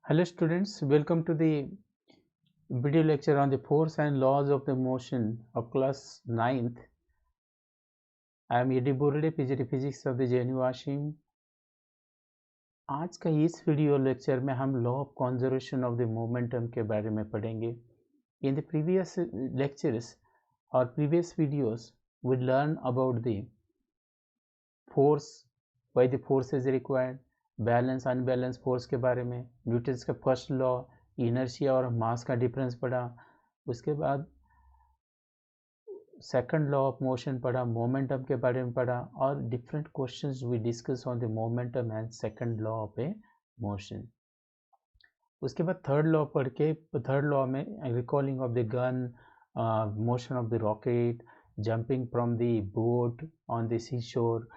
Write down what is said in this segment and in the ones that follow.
Hello students, welcome to the video lecture on the force and laws of the motion of class 9th. I am Edi Burde, PGT Physics of the JNU Washim. आज का इस video lecture में हम law of conservation of the momentum के बारे में पढ़ेंगे. In the previous lectures or previous videos, we learn about the force, why the force is required, balance unbalance force के बारे में, न्यूटन्स का फर्स्ट लॉ, इनर्शिया और मास का डिफरेंस पढ़ा. उसके बाद सेकंड लॉ ऑफ मोशन पढ़ा, मोमेंटम के बारे में पढ़ा और different questions we discuss on the momentum and second law of a motion. उसके बाद थर्ड लॉ पढ़ के थर्ड लॉ में recoiling of the gun, motion of the rocket, jumping from the boat on the sea shore,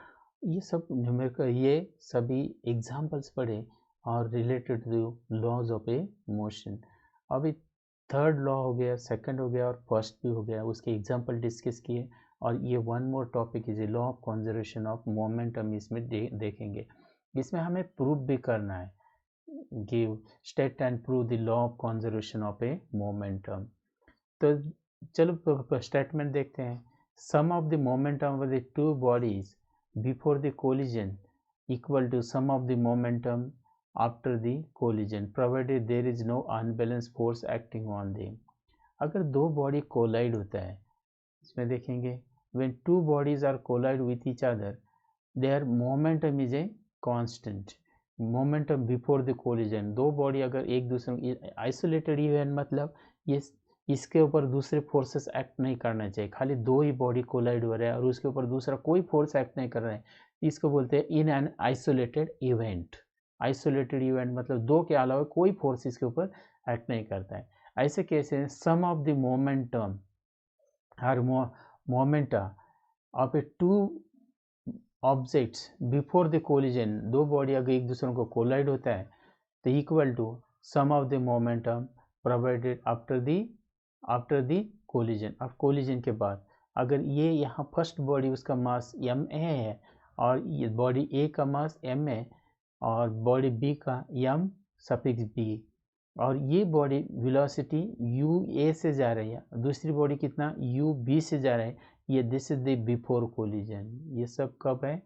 ये सब numerical, ये सभी examples पढ़े और related to laws of a motion. अभी थर्ड लॉ हो गया, सेकंड हो गया और फर्स्ट भी हो गया, उसके एग्जाम्पल डिस्कस किए. और ये one more topic is a law of conservation of momentum, इसमें देखेंगे. इसमें हमें प्रूव भी करना है, give state and prove the law of conservation of a momentum. तो चलो स्टेटमेंट देखते हैं. Sum of the momentum of the two bodies before the collision equal to sum of the momentum after the collision provided there is no unbalanced force acting on them. अगर दो body collide होता है, इसमें देखेंगे when two bodies are collide with each other their momentum is a constant. momentum before the collision, दो body अगर एक दूसरे आइसोलेटेड इवेंट, मतलब ये इसके ऊपर दूसरे फोर्सेस एक्ट नहीं करना चाहिए, खाली दो ही बॉडी कोलाइड हो रहा है और उसके ऊपर दूसरा कोई फोर्स एक्ट नहीं कर रहा है, इसको बोलते हैं in an isolated event. Isolated event मतलब दो के अलावा कोई फोर्स इसके ऊपर एक्ट नहीं करता है. ऐसे case sum of the momentum और momenta of a two objects before the collision, दो बॉडी अगर एक दूसरे को कोलाइड होता है तो equal to sum of the momentum provided after the collision. अब कोलिजन के बाद अगर ये यहाँ फर्स्ट बॉडी उसका मास एम ए है और ये बॉडी ए का मास एम ए और बॉडी बी का एम सफिक्स बी, और ये बॉडी वेलोसिटी यू ए से जा रही है, दूसरी बॉडी कितना यू बी से जा रहा है, ये this is the before collision. ये सब कब है?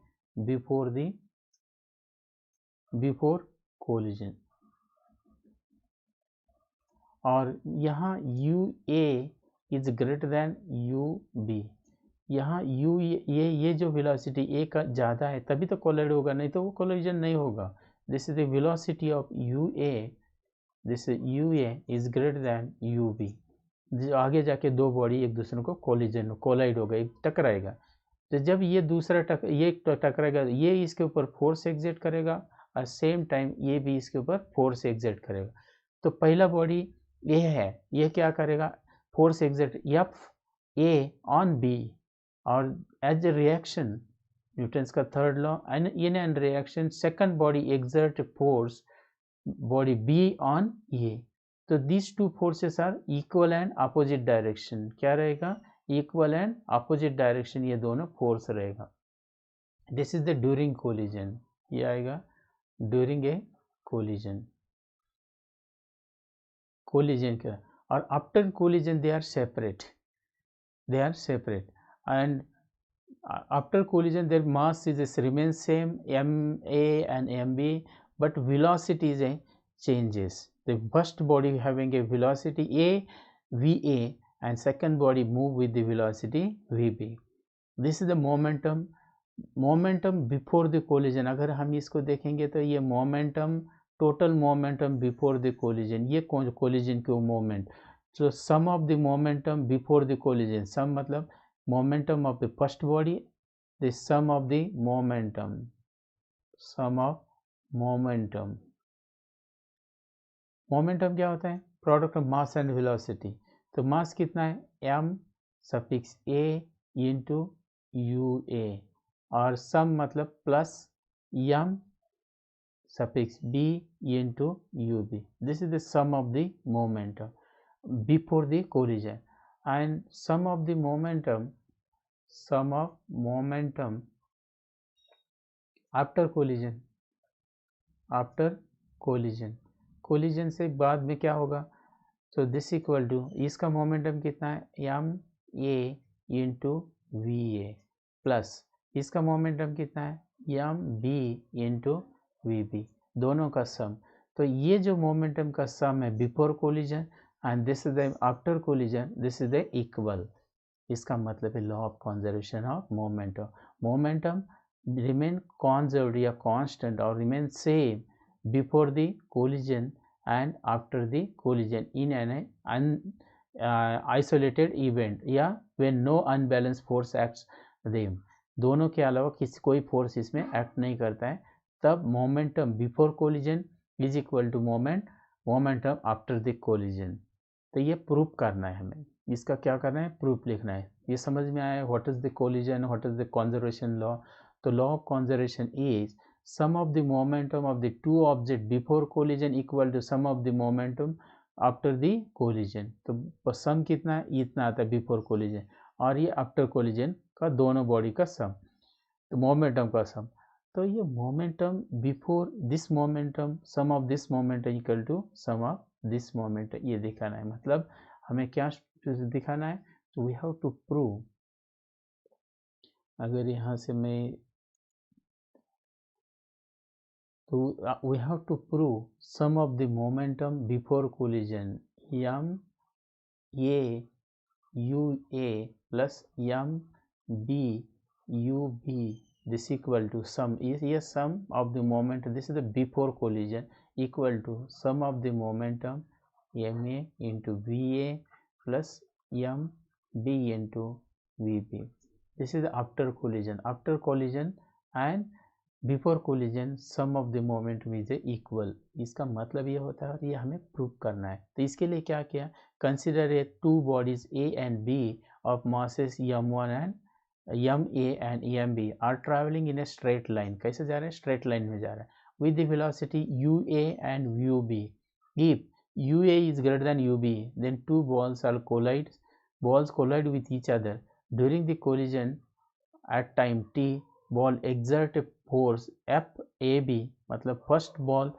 Before collision. और यहाँ U A is greater than U B. यहाँ यू ये जो वेलोसिटी ए का ज़्यादा है तभी तो कोलाइड होगा, नहीं तो वो कोलिजन नहीं होगा. This is the velocity of U A, this U A is greater than U B. आगे जाके दो बॉडी एक दूसरे को कोलाइड होगा, एक टकराएगा. तो जब ये दूसरा ये टकराएगा, ये इसके ऊपर फोर्स एग्जर्ट करेगा और सेम टाइम ये भी इसके ऊपर फोर्स एग्जर्ट करेगा. तो पहला बॉडी ये है, ये क्या करेगा? Force exert F A on B, और एज ए रिएक्शन न्यूटन्स का थर्ड लॉ, इन and reaction second body exert force body B on A. तो this two forces are equal and opposite direction. क्या रहेगा? इक्वल एंड अपोजिट डायरेक्शन, ये दोनों force रहेगा. This is the during collision, ये आएगा ड्यूरिंग ए कोलिजन. कोलिजन का और after collision they are separate, and after collision their mass is remains same ma and mb, but velocity is a changes. The first body having a velocity a va and second body move with the velocity vb. This is the momentum before the collision. अगर हम इसको देखेंगे तो ये momentum, total momentum before the collision, ये collision के moment. So sum of the momentum before the collision, sum मतलब momentum of the first body, the sum of the momentum, momentum क्या होता है? Product of mass and velocity. तो mass कितना है? m suffix a into U A, और sum मतलब plus m suffix b into ub. This is the sum of the momentum before the collision, and sum of momentum after collision. Collision से बाद में क्या होगा, तो दिस इक्वल टू, इसका momentum कितना है, M A into V A, plus इसका मोमेंटम कितना है, M B into V B, दोनों का सम। तो ये जो मोमेंटम का सम है before collision and this is the after collision, this is the equal. इसका मतलब है law of conservation of momentum. Momentum remain conserved या कांस्टेंट और remain same before the collision and after the collision in an isolated event या when no unbalanced force acts them, दोनों के अलावा किसी कोई फोर्स इसमें एक्ट नहीं करता है, तब momentum before collision is equal to momentum after the collision. तो ये प्रूफ करना है हमें, इसका क्या करना है, प्रूफ लिखना है। ये समझ में आया what is the collision, what is the conservation law. तो law of conservation is sum of the momentum of the two objects before collision equal to sum of the momentum after the collision। तो सम कितना है, इतना आता है before collision, और ये after collision का दोनों बॉडी का सम, तो मोमेंटम का सम। तो ये momentum before this momentum, sum of this momentum equal to sum of this momentum, ये दिखाना है। मतलब हमें क्या दिखाना है, तो वी हैव टू प्रूव, अगर यहाँ से मैं, so we have to prove sum of the momentum before collision m a u a plus m b u b, this equal to sum is yes sum of the momentum, this is the before collision, equal to sum of the momentum m a into v a plus m b into v b, this is after collision, after collision and before collision sum of the momentum is equal. इसका मतलब ये होता है और ये हमें prove करना है। तो इसके लिए क्या किया, consider a two bodies A and B of masses m1 and ma and mb are travelling in a straight line. कैसे जा रहे हैं, स्ट्रेट लाइन में जा रहे हैं with the velocity ua and ub। If ua is greater than ub then two balls collide with each other during the collision at time t, ball exert a force FAB, मतलब first ball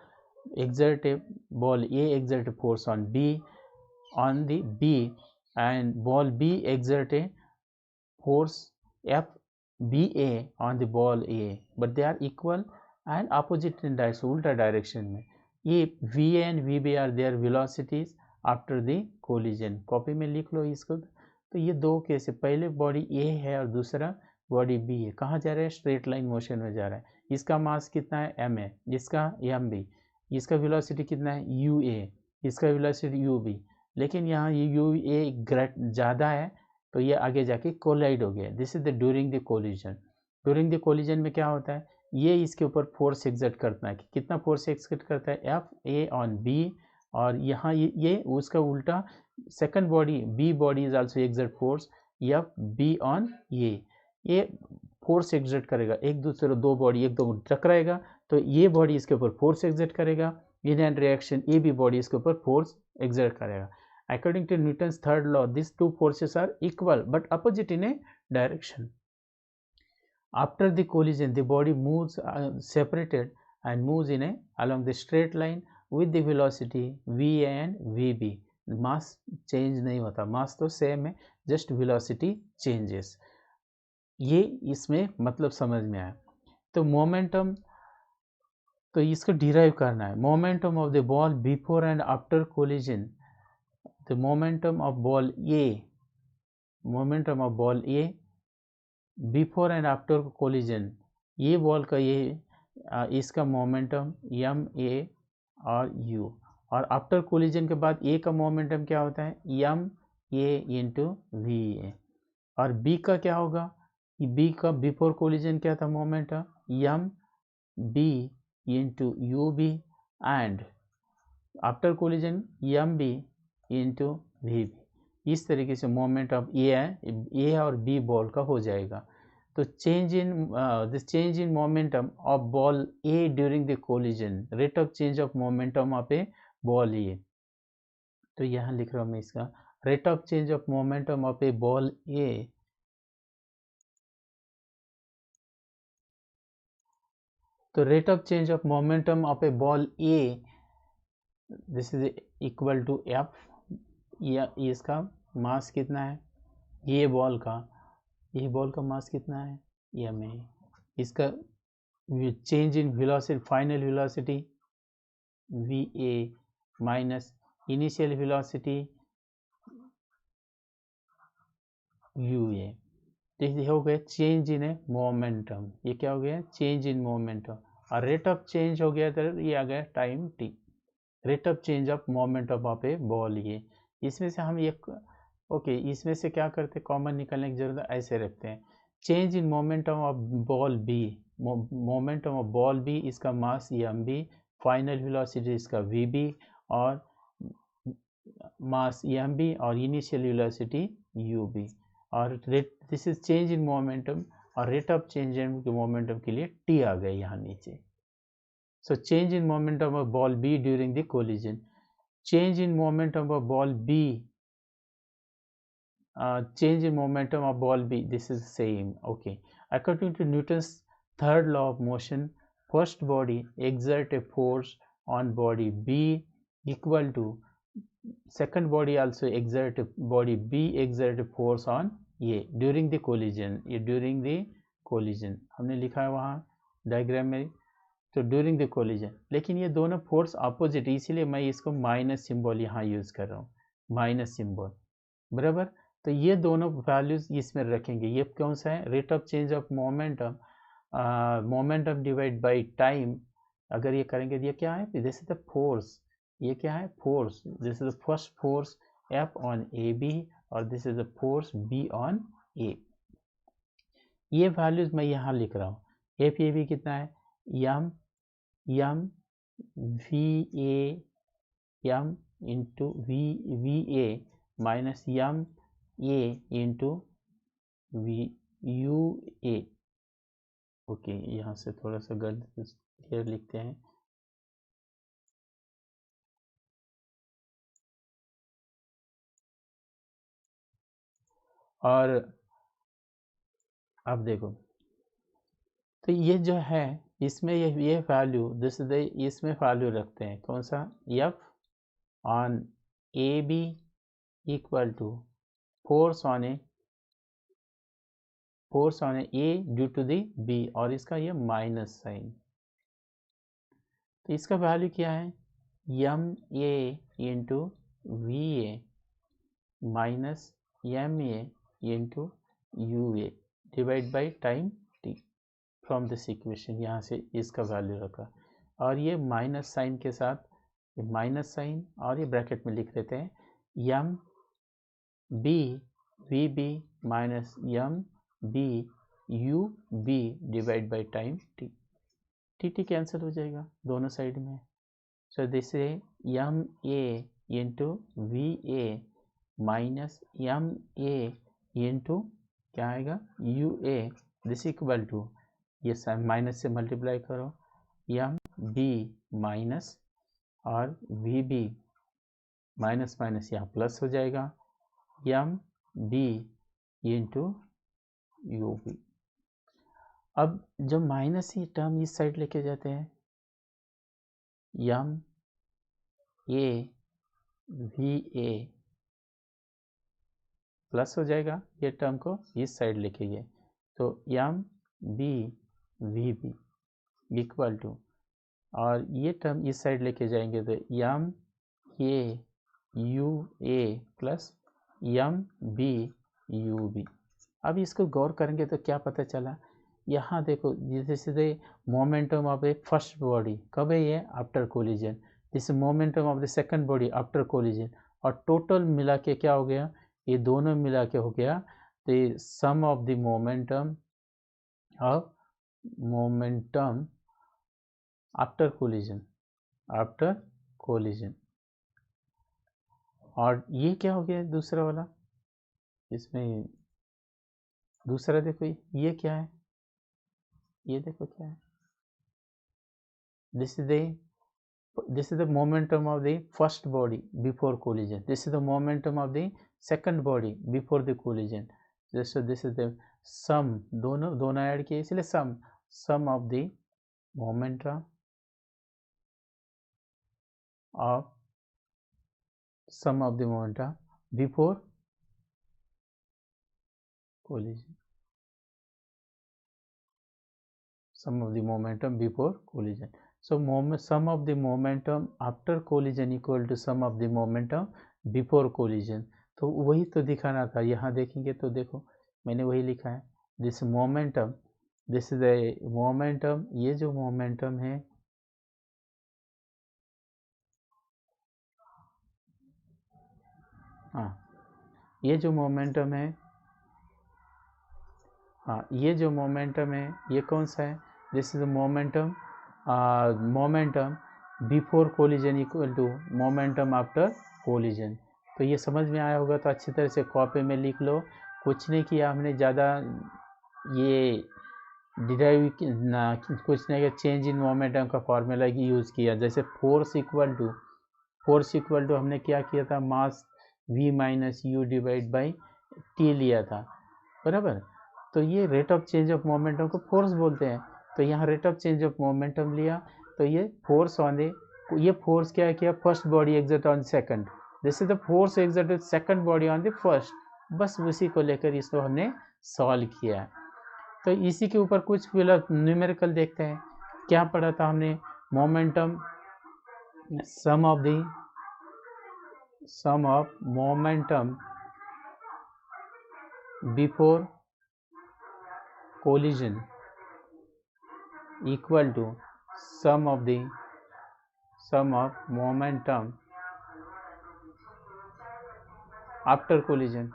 exert a ball A exert a force on the B and ball B exert a force FBA on the ball A, but they are equal and opposite in direction, उल्टा direction में। If VA and VB are their velocities after the collision, copy में लिख लो इसको। तो ये दो case है, पहले बॉडी A है और दूसरा बॉडी बी है, कहाँ जा रहा है, स्ट्रेट लाइन मोशन में जा रहा है। इसका मास कितना है एम ए, इसका एम बी, इसका वेलोसिटी कितना है यू ए, इसका वेलोसिटी यू बी, लेकिन यहाँ ये यू ए ज़्यादा है तो ये आगे जाके कोलाइड हो गया। This is the during the collision. During the collision में क्या होता है, ये इसके ऊपर फोर्स एक्सर्ट करता है, कितना फोर्स एक्सर्ट करता है एफ ए ऑन बी, और यहाँ ये उसका उल्टा second body B body is also exert force F B on ये फोर्स एक्सर्ट करेगा, एक दूसरे दो बॉडी एक दो टकराएगा तो ये बॉडी इसके ऊपर फोर्स एक्सर्ट करेगा, इन एंड रिएक्शन ये भी बॉडी इसके ऊपर फोर्स एक्सर्ट करेगा। According to Newton's third law this two forces are equal but opposite in a direction. After the collision the body moves separated and moves in a along the straight line with the velocity v and vb। Mass change नहीं होता, मास तो same है, just velocity changes. ये इसमें मतलब समझ में आया। तो मोमेंटम, तो इसको डिराइव करना है, momentum of the ball before and after collision, the momentum of ball A, momentum of ball A before and after collision, ये बॉल का ये इसका मोमेंटम एम ए और यू, और आफ्टर कोलिजन के बाद ए का मोमेंटम क्या होता है M A into V A, और बी का क्या होगा, बी का बिफोर कोलिजन क्या था momentum M B into U B, and after collision M B into V B. इस तरीके से मोमेंट ऑफ ए और बी बॉल का हो जाएगा। तो change in this change in momentum of ball A during the collision, rate of change of momentum of a ball A, तो यहाँ लिख रहा हूँ मैं इसका rate of change of momentum of a ball A, तो rate of change of momentum of a ball A this is equal to F, या इसका मास कितना है, ये बॉल का मास कितना है, एम ए। इसका change in velocity, final velocity V A minus initial velocity U A. तो ये हो गया चेंज इन ए मोमेंटम, ये क्या हो गया, चेंज इन मोमेंटम। और रेट ऑफ चेंज हो गया, तो ये आ गया time T, rate of change of momentum of a ball. ये इसमें से हम एक ओके, इसमें से क्या करते, कॉमन निकलने की जरूरत, ऐसे रखते हैं change in momentum of ball B, momentum of ball B, इसका mass M B, final velocity इसका वी बी, और मास एम बी, और इनिशियल वेलोसिटी यू बी। और rate, this is change in momentum, और rate of change in momentum के लिए T आ गया यहाँ नीचे। So change in momentum of ball B during the collision. Change in momentum of ball B. Change in momentum of ball B. This is same. Okay. According to Newton's third law of motion, first body exert a force on body B equal to second body also exert body B exert a force on A during the collision. ये during the collision हमने लिखा है वहाँ diagram में, तो during the collision. लेकिन ये दोनों फोर्स अपोजिट, इसीलिए मैं इसको माइनस सिंबल यहाँ यूज़ कर रहा हूँ, माइनस सिंबल, बराबर। तो ये दोनों वैल्यूज इसमें रखेंगे। ये कौन सा है, rate of change of momentum, momentum divide by time. अगर ये करेंगे तो ये क्या है, दिस इज द फोर्स, ये क्या है, force, this is the first force F on A B, और this is the force B on A. ये वैल्यूज मैं यहाँ लिख रहा हूँ। एफ ए बी कितना है, M V A M into V A minus M A into V U A. Okay, यहाँ से थोड़ा सा गलत क्लियर लिखते हैं। और अब देखो, तो ये जो है इसमें ये वैल्यू, दिस इसमें वैल्यू रखते हैं, कौन सा, F on A B equal to force on A due to the B, और इसका ये माइनस साइन। तो इसका वैल्यू क्या है, M A into V A minus M A into U A divide by time T. From this equation यहाँ से इसका वैल्यू रखा, और ये माइनस साइन के साथ, ये माइनस साइन, और ये ब्रैकेट में लिख देते हैं M B V B minus M B U B divide by time T. T T cancel हो जाएगा दोनों साइड में। So this M A into V A minus M A into क्या आएगा, U A, this equal to, ये minus से multiply करो, M B minus, और वी बी माइनस माइनस यहाँ प्लस हो जाएगा, M B into U B. अब जब माइनस ही टर्म इस साइड लेके जाते हैं, M A V A plus हो जाएगा, ये टर्म को इस साइड लेके गए, तो M B V B equal to, और ये टर्म इस साइड लेके जाएंगे तो M A U A plus M B U B. अब इसको गौर करेंगे तो क्या पता चला, यहाँ देखो, जैसे momentum of A first body कब है, ये after collision, this momentum of the second body after collision, और टोटल मिला के क्या हो गया, ये दोनों मिला के हो गया the sum of the momentum after collision. और ये क्या हो गया दूसरा वाला, इसमें दूसरा देखो, ये क्या है, ये देखो क्या है, this is the momentum of the first body before collision, this is the momentum of the second body before the collision, so this is the sum, दोनों ऐड किए इसलिए sum of the momentum of sum of the momentum before collision. Sum of the momentum before collision. So sum of the momentum after collision equal to sum of the momentum before collision. तो वही तो दिखाना था, यहाँ देखेंगे तो देखो मैंने वही लिखा है, this momentum, this is the momentum, ये जो मोमेंटम है, हाँ ये जो मोमेंटम है, हाँ ये जो मोमेंटम है ये कौन सा है, this is the momentum, momentum before collision equal to momentum after collision. तो ये समझ में आया होगा, तो अच्छी तरह से कॉपी में लिख लो। कुछ नहीं किया हमने ज़्यादा, ये डिराइव कुछ नहीं किया, चेंज इन मोमेंटम का फॉर्मूला की यूज़ किया। जैसे फोर्स इक्वल टू हमने क्या किया था, मास v minus you divide by T लिया था, बराबर। तो ये rate of change of momentum को फोर्स बोलते हैं। तो यहाँ rate of change of momentum लिया, तो ये फोर्स ऑन द, ये फोर्स क्या किया, first body exert on second, this is the force exerted second body on the first, बस उसी को लेकर इसको हमने सॉल्व किया। तो इसी के ऊपर कुछ न्यूमेरिकल देखते हैं। क्या पढ़ा था हमने, momentum, sum of momentum before collision equal to sum of momentum after collision,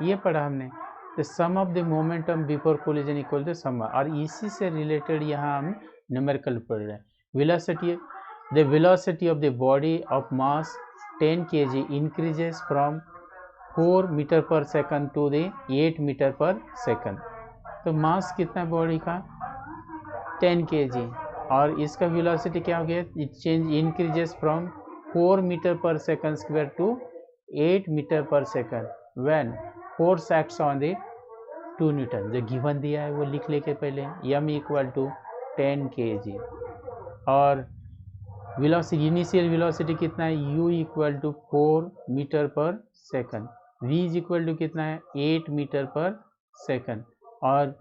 ये पढ़ा हमने। तो sum of the momentum before collision equal to sum, और इसी से रिलेटेड यहाँ हम न्यूमेरिकल पढ़ रहे हैं। Velocity, the velocity of the body of mass 10 kg increases from 4 metre पर सेकंड टू द 8 मीटर पर सेकंड। तो मास कितना बॉडी का, 10 kg, और इसका वेलोसिटी क्या हो गया, it change increases from 4 metre पर सेकंड स्क्वायर टू 8 मीटर पर second when force acts on the 2 newton. जो गिवन दिया है वो लिख लेके पहले, m इक्वल टू 10 kg, और वेलोसिटी, इनिशियल वेलोसिटी कितना है, u इक्वल टू 4 मीटर पर second, v is equal to कितना है, 8 मीटर पर सेकंड, और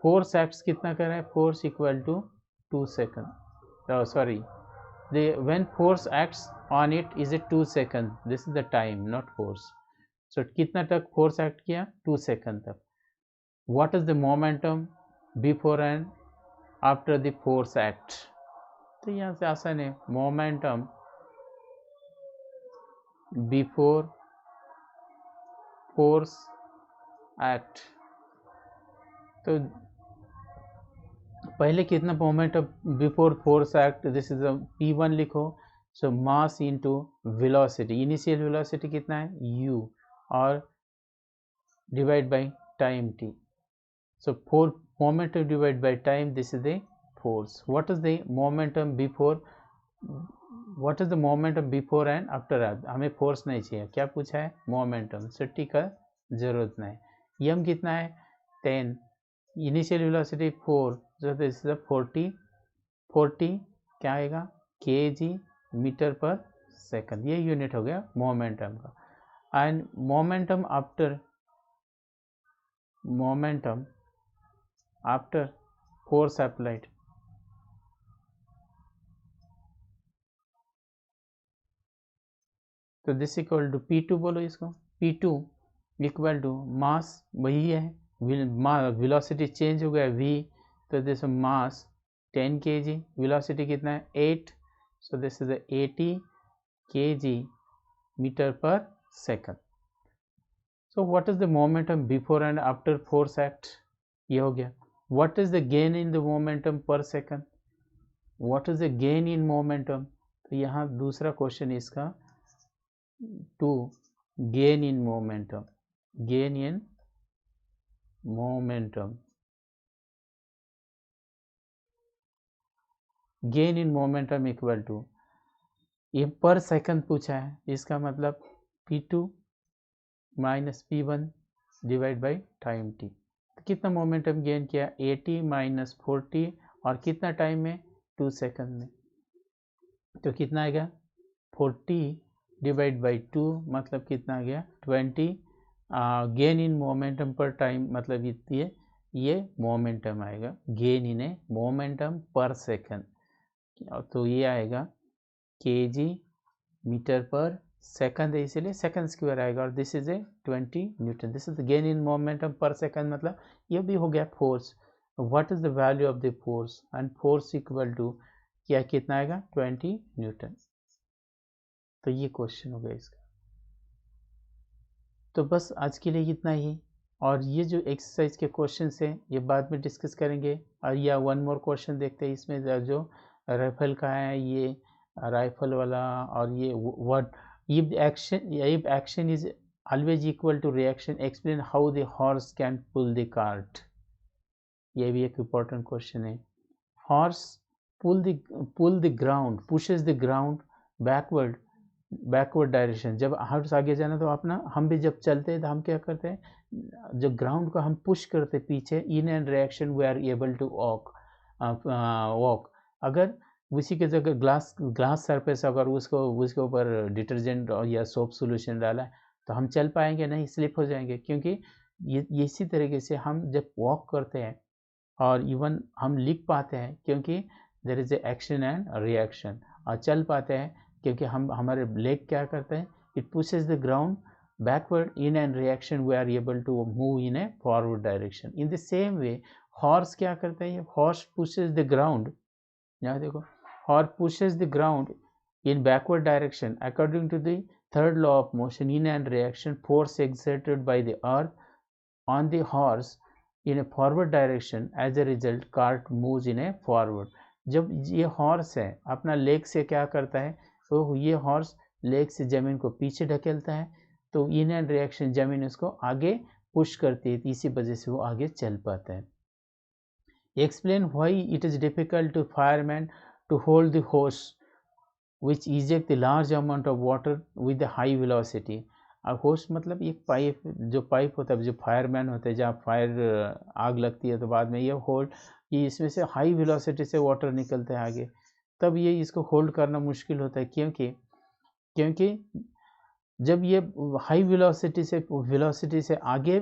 फोर्स एक्ट्स कितना कर रहा है, force equal to 2 second, sorry, when force acts on it is a 2 second, this is the time not force. So कितना तक फोर्स एक्ट किया, 2 सेकंड तक। What is the momentum before and after the force act. तो यहाँ से आसान है, momentum before force act. तो पहले कितना momentum before force act, this is p1 लिखो, so mass into velocity, initial velocity कितना है u, और divide by time t, so for momentum divide by time, this is the force. What is the momentum before, what is the momentum before and after, हमें force नहीं चाहिए, क्या पूछा है, momentum, सट्टी का जरूरत नहीं। m कितना है 10, initial velocity 4, so this is 40 क्या आएगा, kg मीटर पर सेकंड, ये यूनिट हो गया मोमेंटम का। And momentum after force applied, तो दिस इक्वल टू p2 बोलो इसको, p2 इक्वल टू मास वही है, वेलोसिटी चेंज हो गया v, तो दिस मास 10 kg, वेलोसिटी कितना है 8, so this is 80 kg metre पर second. So what is the momentum before and after force act, ये हो गया। What is the gain in the momentum per second, what is the gain in momentum, तो यहाँ दूसरा question इसका, to gain in momentum, gain in momentum, gain in momentum equal to, ये per second पूछा है, इसका मतलब p2 minus p1 divide by time t। तो कितना मोमेंटम गेन किया, 80 माइनस 40, और कितना टाइम में, 2 सेकंड में। तो कितना आएगा 40 डिवाइड बाई 2 मतलब कितना आ गया 20। गेन इन मोमेंटम पर टाइम मतलब ये मोमेंटम आएगा, gain in A momentum per second, तो ये आएगा kg मीटर पर सेकंड है, इसीलिए सेकंड स्क्वायर आएगा, और this is a 20 newton. This is the gain in momentum per second, मतलब ये भी हो गया force. What is the value of the force, and force equal to क्या कितना आएगा 20 न्यूटन। तो ये क्वेश्चन हो गया इसका। तो बस आज के लिए इतना ही, और ये जो एक्सरसाइज के क्वेश्चन हैं ये बाद में डिस्कस करेंगे। और या वन मोर क्वेश्चन देखते हैं, इसमें जो राइफल का है, ये राइफल वाला, और ये what if action is always equal to reaction, explain how the horse can pull the cart. ये भी एक इम्पोर्टेंट क्वेश्चन है। Horse pull the ground, pushes the ground backward direction. जब हॉर्स आगे जाना तो अपना हम भी जब चलते हैं तो हम क्या करते हैं, जब ग्राउंड को हम पुश करते पीछे, in and reaction we are able to walk. अगर उसी के जगह ग्लास सरफेस अगर उसके ऊपर डिटर्जेंट या सोप सोल्यूशन डाला है तो हम चल पाएंगे नहीं, स्लिप हो जाएंगे। क्योंकि ये इसी तरीके से हम जब वॉक करते हैं और इवन हम लिख पाते हैं, क्योंकि there is a action and reaction. और चल पाते हैं क्योंकि हमारे लेग क्या करते हैं, it pushes the ground backward, in and reaction we are able to move in a forward direction. In the same way horse क्या करते हैं, हॉर्स पुशेस द ग्राउंड, यहाँ देखो, horse pushes the ground in backward direction according to the third law of motion, in and reaction force exerted by the earth on the horse in a forward direction, as a result cart moves in a forward। जब ये horse है अपना leg से क्या करता है, तो ये हॉर्स लेग से जमीन को पीछे ढकेलता है, तो इन एंड रिएक्शन जमीन उसको आगे पुश करती है, इसी वजह से वो आगे चल पाता है। Explain why it is difficult to fireman to hold the horse which eject the large amount of water with the high velocity। अब होस्ट मतलब एक पाइप, जो पाइप होता है, जो फायरमैन होते हैं, जहाँ फायर आग लगती है तो बाद में ये होल्ड, ये इसमें से हाई वेलोसिटी से वाटर निकलता है आगे, तब ये इसको होल्ड करना मुश्किल होता है। क्योंकि जब ये हाई वेलोसिटी से आगे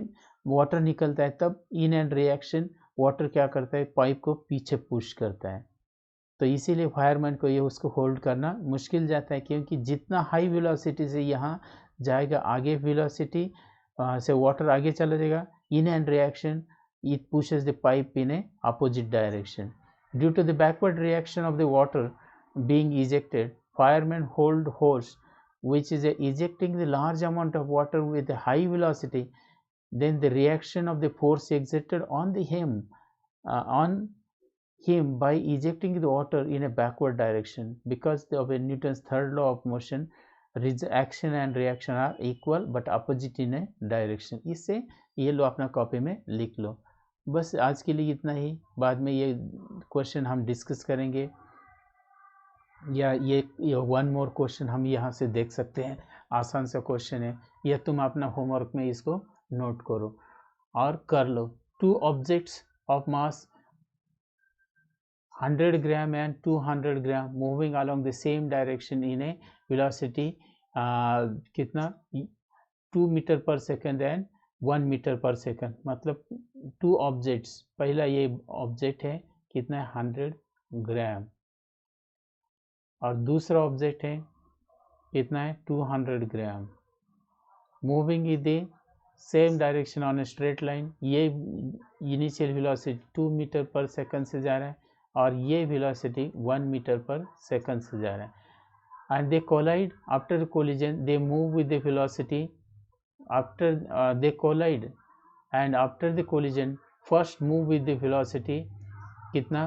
वाटर निकलता है, तब इन एंड रिएक्शन वाटर क्या करता है, पाइप को पीछे पुश करता है, तो इसीलिए फायरमैन को ये उसको होल्ड करना मुश्किल जाता है। क्योंकि जितना हाई वेलोसिटी से यहाँ जाएगा आगे वेलोसिटी से वाटर आगे चला जाएगा, in and reaction it pushes the pipe in a opposite direction. Due to the backward reaction of the water being ejected, firemen hold hose which is ejecting the large amount of water with a high velocity, then the reaction of the force exerted on him by ejecting the water in a backward direction, because of Newton's third law of motion, action and reaction are equal but opposite in a direction। इससे ये लो अपना copy में लिख लो। बस आज के लिए इतना ही, बाद में ये क्वेश्चन हम डिस्कस करेंगे, या ये वन मोर क्वेश्चन हम यहाँ से देख सकते हैं, आसान सा क्वेश्चन है, यह तुम अपना होमवर्क में इसको नोट करो और कर लो। Two objects of mass 100 gram and 200 gram moving along the same direction in a velocity कितना 2 मीटर पर सेकंड एंड 1 मीटर पर सेकंड। मतलब टू ऑब्जेक्ट्स, पहला ये ऑब्जेक्ट है कितना है 100 ग्राम, और दूसरा ऑब्जेक्ट है कितना है 200 gram, moving in the same direction on a straight line. ये इनिशियल वेलोसिटी 2 मीटर पर सेकंड से जा रहा है और ये वेलोसिटी 1 मीटर पर सेकंड से जा रहा है। And they collide, after collision they move with the velocity, after they collide and after the collision first move with the velocity कितना,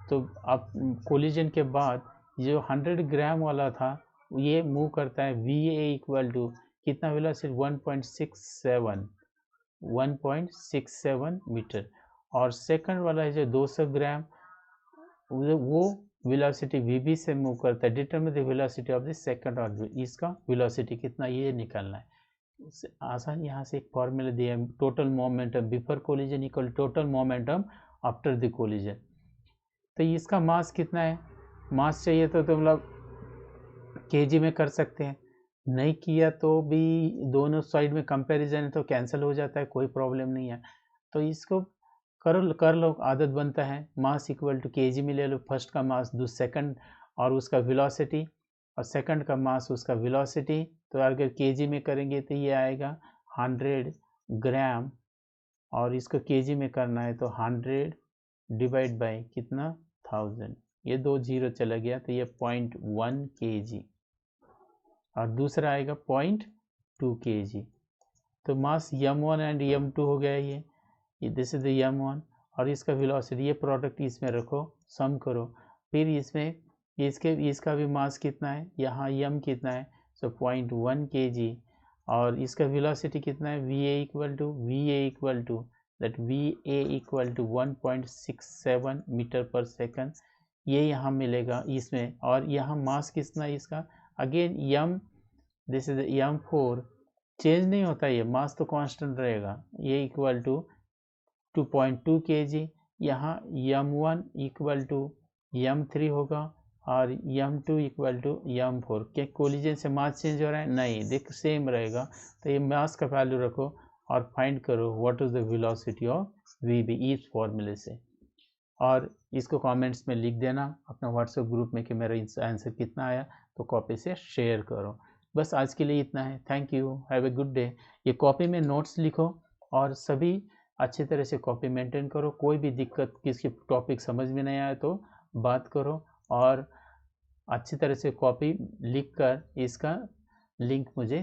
तो अब कोलिजन के बाद जो 100 ग्राम वाला था ये मूव करता है VA इक्वल टू कितना वेलोसिटी 1.67 मीटर, और सेकंड वाला है जो 200 ग्राम वो वेलोसिटी VB से मूव करता है। Determine the velocity of the second object, इसका वेलोसिटी कितना ये निकालना है। आसान यहाँ से एक फॉर्मूला दिया है, total momentum before collision equal total momentum after the collision. तो इसका मास कितना है, मास चाहिए तो तुम लोग केजी में कर सकते हैं, नहीं किया तो भी दोनों साइड में कंपैरिजन है तो कैंसिल हो जाता है, कोई प्रॉब्लम नहीं है। तो इसको कर लो, आदत बनता है। मास इक्वल टू केजी में ले लो, फर्स्ट का मास सेकंड और उसका वेलोसिटी, और सेकंड का मास उसका वेलोसिटी। तो अगर केजी में करेंगे तो ये आएगा 100 ग्राम, और इसको केजी में करना है तो 100 डिवाइड बाय कितना 1000, ये 2 जीरो चला गया तो ये 0.1 kg, और दूसरा आएगा 0.2 kg। तो मास m1 एंड m2 हो गया ये दिस इज द m1, और इसका वेलोसिटी, ये प्रोडक्ट इसमें रखो, सम करो, फिर इसमें इसका भी मास कितना है, यहाँ m कितना है, सो 0.1 kg, और इसका वेलोसिटी कितना है, va equal to that va equal to 1.67 metre पर सेकंड, ये यहाँ मिलेगा इसमें। और यहाँ मास कितना है इसका, again m, this is m4, change नहीं होता, ये मास तो कांस्टेंट रहेगा, ये इक्वल टू 2.2 kg। यहाँ m1 इक्वल टू m3 होगा, और m2 इक्वल टू m4। क्या कोलिजन से मास चेंज हो रहा है, नहीं, देख सेम रहेगा। तो ये मास का वैल्यू रखो और फाइंड करो what is the velocity of VB इस फॉर्मूले से, और इसको कमेंट्स में लिख देना अपना व्हाट्सएप ग्रुप में कि मेरा आंसर कितना आया, तो कॉपी से शेयर करो। बस आज के लिए इतना है, thank you, have a good day. ये कॉपी में नोट्स लिखो और सभी अच्छी तरह से कॉपी मेंटेन करो, कोई भी दिक्कत, किसी टॉपिक समझ में नहीं आया तो बात करो, और अच्छी तरह से कॉपी लिख कर इसका लिंक मुझे